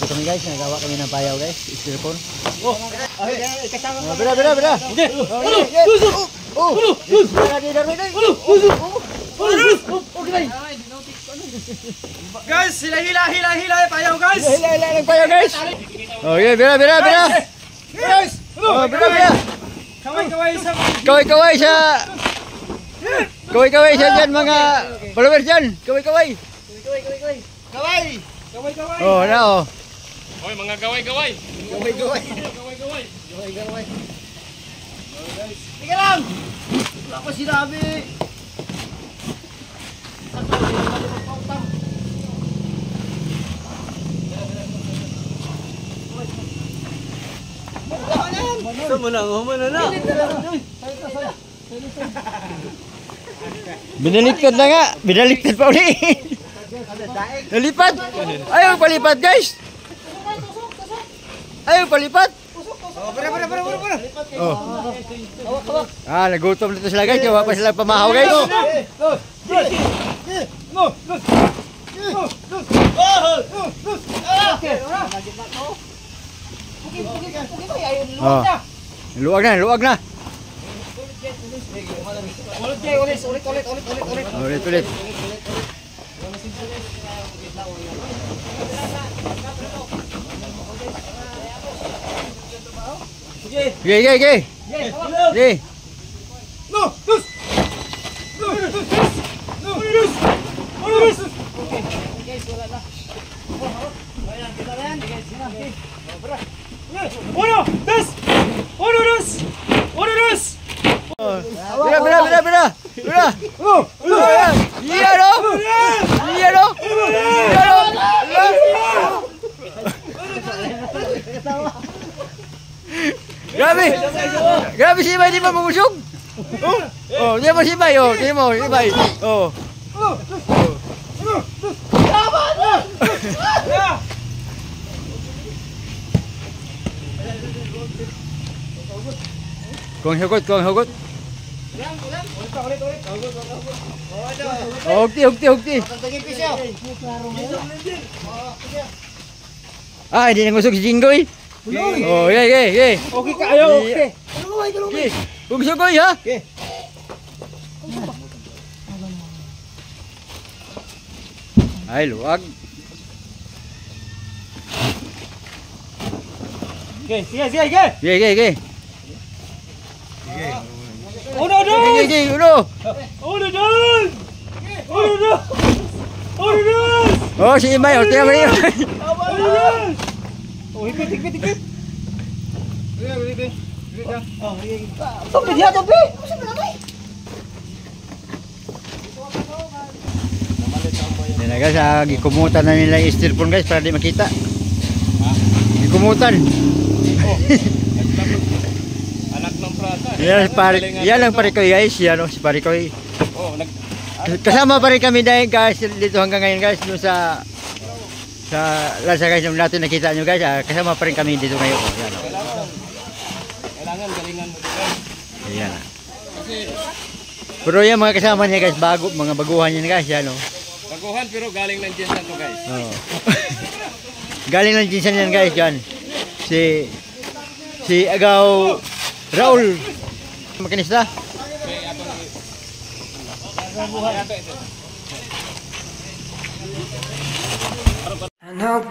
Dito kami guys, nagawa kami ng payaw guys. Styrofoam. Oh, kasama ko. Bira. Okay. Guys, hila payaw guys. Hila ng payaw guys. Okay, bira. Guys, Oh, bira. kaway sa Kaway siya dyan mga followers dyan. Kaway. Kaway. Oh, na oh. Oy, mga gaway-gaway. Gaway. Tika lang. Wala ko sinabi. Binaliktad na nga. Binaliktad pa uli. Nalipat. Ayaw palipat guys. Ayaw palipat. Oh, para. Oh. Nagutom nito sila guys. Kaya pa sila pamahaw guys. Oh. Luwag na. Ulit. Okay. Bira. Iya dong. Grabe si Ibay, di ba mangusog? Oh, di mo si Ibay, oh, di mo, Ibay. Oh. Kung hugot. Hugti. Hindi nangusog si Jinggoy. Oh, okay. Okay kayo. Okay. Ugso ko ha? Okay. Ay, luwag. Okay, sige. Uno. Oh, si Imay, oh, tiyan mo rin. Oh, higpit. Yan na guys, gikumutan na nila yung styrofoam guys para di makita. Gikumutan. Anak ng prata. Yan ang pare ko guys, yan si pare ko. Kasama pa rin kami dahil guys dito hanggang ngayon guys doon sa Lasa guys, yung natin nakita nyo guys, kasama pa rin kami dito ngayon. Yan, Kailangan galingan mo guys. Ayan. Pero yung mga kasama niya guys, mga baguhan niya guys, yan o. Baguhan pero galing ng Jinsan to guys. Oh. Galing ng Jinsan yan guys, yan. Si Agaw Raul. Makinista. I know